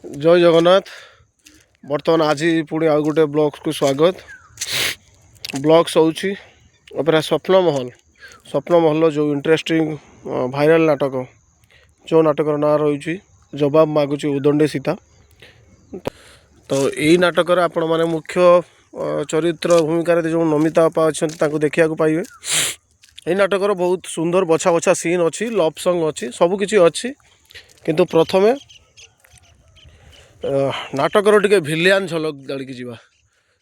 जय जगन्नाथ। बर्तमान आज पुणी आउ गोटे ब्लॉग्स को स्वागत। ब्लॉग्स होची अपेरा स्वप्न महल जो इंटरेस्टिंग भाइराल नाटक जो नाटकर ना रही जवाब मागुची उदंडे सीता। तो यही नाटक आपण मैंने मुख्य चरित्र भूमिका जो नमिता अपा अच्छा देखा पाइबे। यही नाटकर बहुत सुंदर बछा बछा सीन अच्छी, लव सॉन्ग अच्छी, सबकिछि अच्छी। किंतु प्रथमे नाटकर टिके भिलियन झलक दड़िकी जीवा।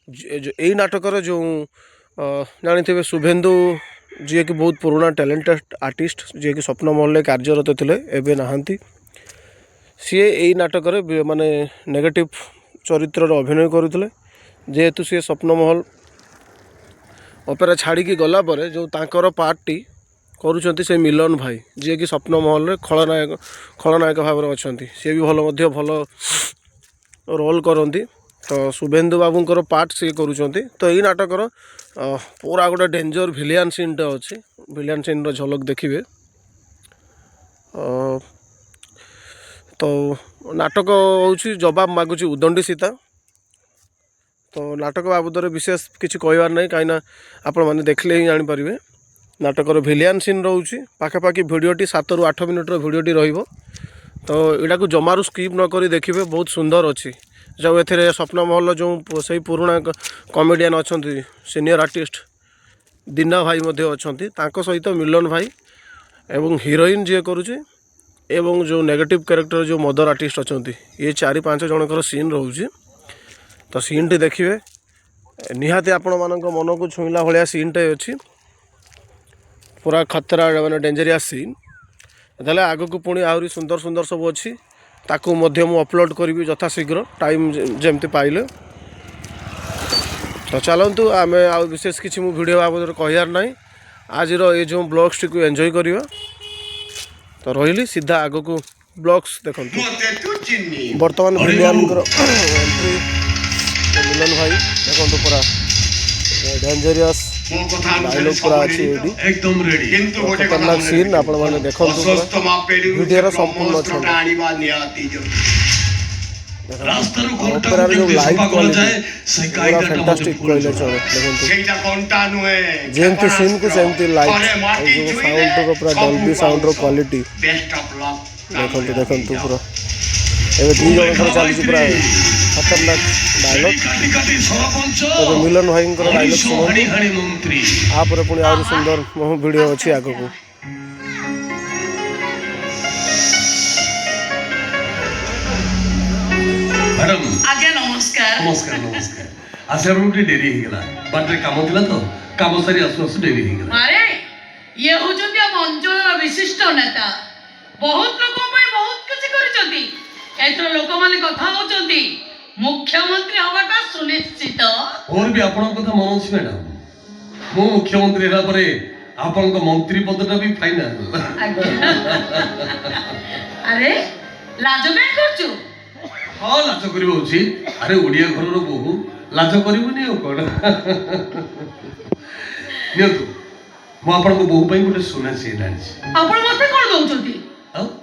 यही नाटकर जो जानी शुभेन्दु जी कि बहुत पुराना टैलेंटेड आर्टिस्ट जी कि स्वप्न महल कार्यरत थे एवं नहांती। सी यही नाटक माने नेगेटिव चरित्र अभिनय करुले। जेहेतु सी स्वप्न महल अपेरा छाड़ी गला पर जो तांकर पार्टी करुँच से मिलन भाई जी कि स्वप्न महल खलनायक भाव में अच्छा सी भी भल रोल करती। तो शुभेन्दु बाबूंकर पार्ट सी करुँच। तो यही नाटकर पूरा गोटे डेंजर भिलियन सीनटे अच्छी। भिलियन सीन झलक देखिए। तो नाटक हूँ जवाब मागुची उदंडी सीता। तो नाटक बाबद विशेष किसी कहबार नहीं कहीं आपण मैंने देखले ही जानीपारे। नाटकर भिलियन सीन रोचे पाखापाखि भिडटी 7 ରୁ 8 मिनिट्र भिडटी रहिबो। तो यहाँ को जमारू स्किप न करी देखिए, बहुत सुंदर अच्छी। जो ए स्वप्न महल जो सही पुराना कमेडियन अच्छा सीनियर आर्टिस्ट दीना भाई अच्छा सहित मिलन भाई एवं हीरोइन जी करुचे एवं जो नेगेटिव कैरेक्टर जो मदर आर्टिस्ट अच्छा ये 4-5 जनकर सीन रोचे। तो सीन टी देखिए निहाती आपण मान मन को छुईला भाया सीन टे अच्छी। पूरा खतरा माने डेंजरियस सीन। ताले आग को पुणी आहरी सुंदर सुंदर सब अच्छी। ताकू मध्य मु अपलोड करी यथा शीघ्र टाइम जमती पाइले। तो चलतु आम आ विशेष किसी मु वीडियो बाबद कहार ना। आज ये जो ब्लॉग्स टी एंजॉय करियो। तो रही सीधा आग को ब्लॉग्स देखो। बर्तमान भिलियन एंट्री मिलन भाई देखो पूरा डेंजरियस डायलॉग पूरा अच्छी एकदम रेडी खतरनाक सीन आपण माने देखो। वीडियो संपूर्ण रास्तार कोंटा जो लाइव पूरा फैंटास्टिक कहले चले। देखो सेटा कोंटा नुए जेंति सीन को सेंति लाइट जो साउंड को पूरा डॉल्बी साउंड रो क्वालिटी बेस्ट ऑफ लक देखो पूरा एबे दी जण चली पूरा खतरनाक डायलॉग। तो मिलन भाई डायलॉग सुनो आप पुणी आ सुंदर वीडियो अच्छी आग को। मैडम आज्ञा नमस्कार नमस्कार नमस्कार। आसे हमके डेरी हो गला बाटे काम थिला तो काम सारी आसु आसु डेरी हो गला। अरे ये होचंती हम अंचल विशिष्ट नेता। बहुत लोक बहुत किछि करिसंती। एथरो लोक माने कथा होचंती मुख्यमंत्री हवाटा सुनिश्चित। और भी आपन कथा मन अछि मैडम। मो मुख्यमंत्री हेला परे आपन को मंत्री पदटा भी फाइनल। अरे लाज में करछु। हां लाज करिवो अछि। अरे ओडिया घर रो बहु लाज करिवोनी ओ कोन। नियतु मो आपन को बहु पई गोटे सुना से लाछि। आपन मते कोन दउचंती?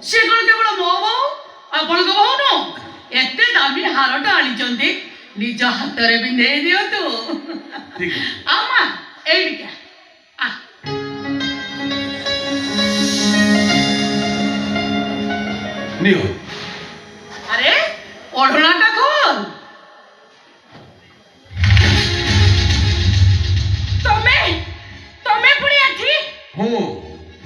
से कोन केवल मो बहु आपन को बहु न एते दाबी हारटा आनिचंती निज हाथ रे बिंधे दियो तू। ठीक है आमा एडी क्या आ नियो। अरे ओढ़नाटा खोल। तमे पुणी अथी हो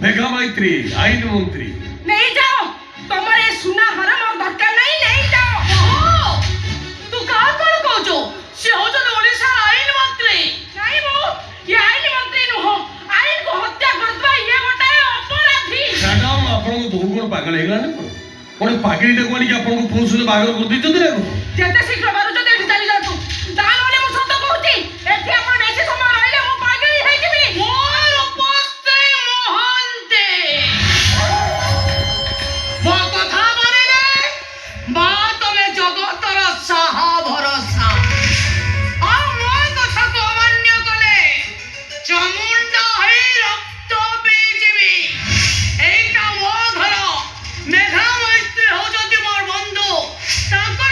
मेघा मैत्री आईन मंत्री। नहीं जाओ तुम्हारे सुना हराम और दरकार नहीं जाओ। ओहो तू का कोन कहजो से हो जो ओडिसा आईन मंत्री नहीं बो ये आईन मंत्री न हो आईन को हत्या करतबा ये गोटे अपराधी। मैडम आपन को बहु कोन पागल हेला न कोन पागल टे कोन कि आपन को पुलिस से बागर कर दी चंद्र को जेते शीघ्र बारू जो एठी चली जा तू तानले मु सत्य कहूची एठी अपन बेसी समय रहिले मु पागल हे जिबी। मोर उपस्थे मोहनते मो कथा मानिले बा तमे जगतर साहा भरोसा आ मो कथा को अमान्य कले चामुंडा है रक्त पी जिबी। एटा मो घर मेघा मैत्री हो जति मोर बंधु ताको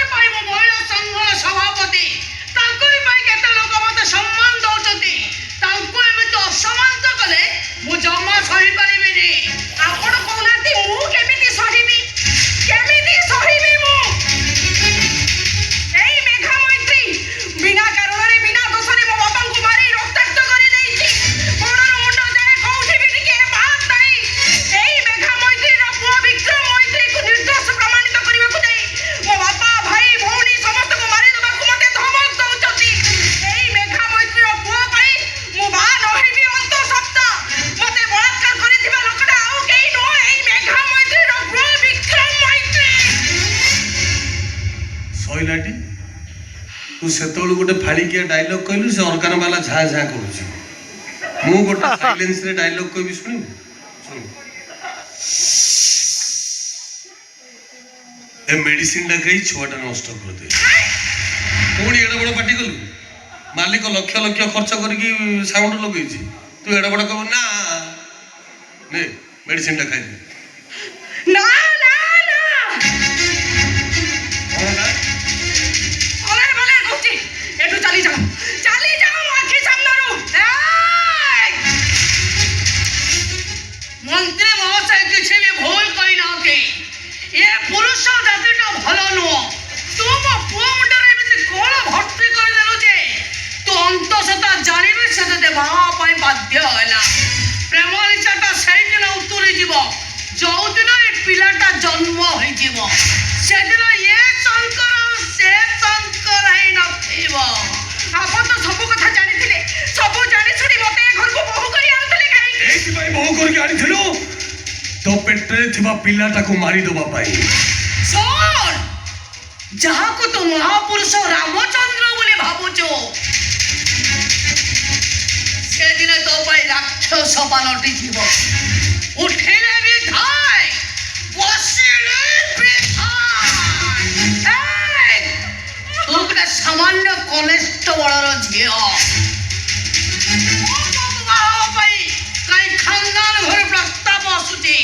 ତୁ ସେତେବେଳୁ ଗୋଟେ ଫାଳିକିଆ ଡାଇଲଗ କହିଲୁ ସେ ଅର୍ଗାନ ବାଲା ଝାଁ ଝାଁ କରୁଛି ମୁଁ ଗୋଟେ ସାଇଲେନ୍ସରେ ଡାଇଲଗ କହିବି ଶୁଣିବୁ ଶୁଣ ଏ ମେଡିସିନଟା ଖାଇ ଛୁଆଟା ନଷ୍ଟ କରିଦେ ପୁଣି ଏଡେ ବଡ ପାଟି କଲୁ ମାଲିକ ଲକ୍ଷ ଲକ୍ଷ ଖର୍ଚ୍ଚ କରିକି ସାଉଣ୍ଡ ଲଗେଇଛି ତୁ ଏଡେ ବଡ କହିବୁ ନା ନେ ମେଡିସିନଟା ଖାଇଦେ ନା ନା ନା କଣ ନା ଅଲେ ବଲେ କହୁଛି ଏଠୁ ଚାଲି ଯାଅ ମୋ ଆଖି ସାମ୍ନାରୁ ମନ୍ତ୍ରୀ ମହାଶୟ କିଛି ବି ଭୁଲ କରିନାହାନ୍ତି ଏ ପୁରୁଷ ଜାତିଟା ଭଲ ନୁହଁ ତୁ ମୋ ପୁଅ ମୁଣ୍ଡରେ ଏମିତି କଣ ଭର୍ତ୍ତି କରିଦେଲୁ ଯେ ତୁ ଅନ୍ତଃସତ୍ତ୍ୱା ଜାଣିବି ସେ ତତେ ବାହା ପାଇଁ ବାଧ୍ୟ ହେଲା ପ୍ରେମ ନିଶାଟା ସେଇଦିନ ଉତୁରି ଯିବ ଯୋଉଦିନ ଏ ପିଲାଟା ଜନ୍ମ ହୋଇଯିବ ସେଦିନ ଏ ଶଙ୍କର ସେ ଶଙ୍କର ହେଇ ନଥିବ ଆପଣ ତ ସବୁ କଥା ଜାଣିଥିଲେ ସବୁ ଜାଣି ଶୁଣି ମତେ ଏ ଘରକୁ ବୋହୂ କରି ଆଣୁଥିଲେ କାହିଁକି ଏଇଥିପାଇଁ ବୋହୂ କରିକି ଆଣିଥିଲୁ ତୋ ପେଟରେ ଥିବା ପିଲାଟାକୁ ମାରିଦେବା ପାଇଁ ଶୁଣ ଯାହାକୁ ତୁ ମହାପୁରୁଷ ରାମଚନ୍ଦ୍ର ବୋଲି ଭାବୁଛୁ ସେଦିନ ତୋ ପାଇଁ ରାକ୍ଷସ ପାଲଟି ଯିବ ଉଠିଲେ ବି ଧାଇ ବସିଲେ ବି ଧାଇ ତୁ ଗୋଟେ ସାମାନ୍ୟ କନେଷ୍ଟବଳର ଝିଅ ଖାନଦାନ ଘରେ ପ୍ରସ୍ତାବ ଆସୁଛି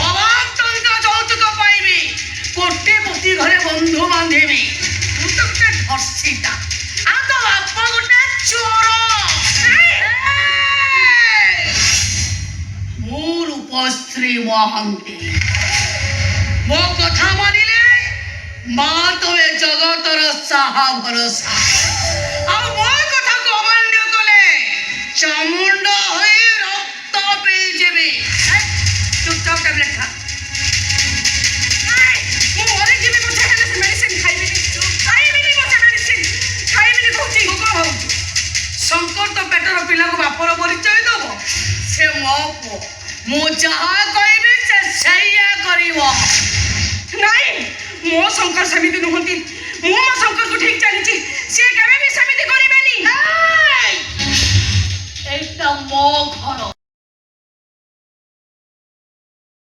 ଅଭାବ ଟଙ୍କା ଯୌତୁକ ପାଇବି କୋଟିପତି ଘରେ ବନ୍ଧୁ ବାନ୍ଧିବି ତୁ ତ ଗୋଟେ ଧର୍ଷିତା ଆଉ ତୋ ବାପା ଗୋଟେ ଚୋର ମୁଁ ରୂପଶ୍ରୀ ମହାନ୍ତି ମୋ କଥା ମାନିଲେ ମା ତ ଏ ଜଗତର ସାହା ଭରସା ଆଉ ମୋ କଥାକୁ ଅମାନ୍ୟ କଲେ ଚାମୁଣ୍ଡ ହୋଇ ରକ୍ତ ପିଇଯିବି ଚୁପଚାପ ଟ୍ୟାବଲେଟ୍ ଖା ମୁଁ ମରିଯିବି ପଛେ ହେଲେ ସେ ମେଡିସିନ ଖାଇବିନି ପଛେ ମେଡିସିନ ଖାଇବିନି କହୁଛି କଣ ହଉଛି ଶଙ୍କର ତ ପେଟର ପିଲାକୁ ବାପର ପରିଚୟ ଦବ ସେ ମୋ ପୁଅ ମୁଁ ଯାହା କହିବି ସେ ସେଇଆ କରିବ ନାଇଁ ମୋ ଶଙ୍କର ସେମିତି ନୁହନ୍ତି ମୁଁ ମୋ ଶଙ୍କରକୁ ଠିକ ଜାଣିଛି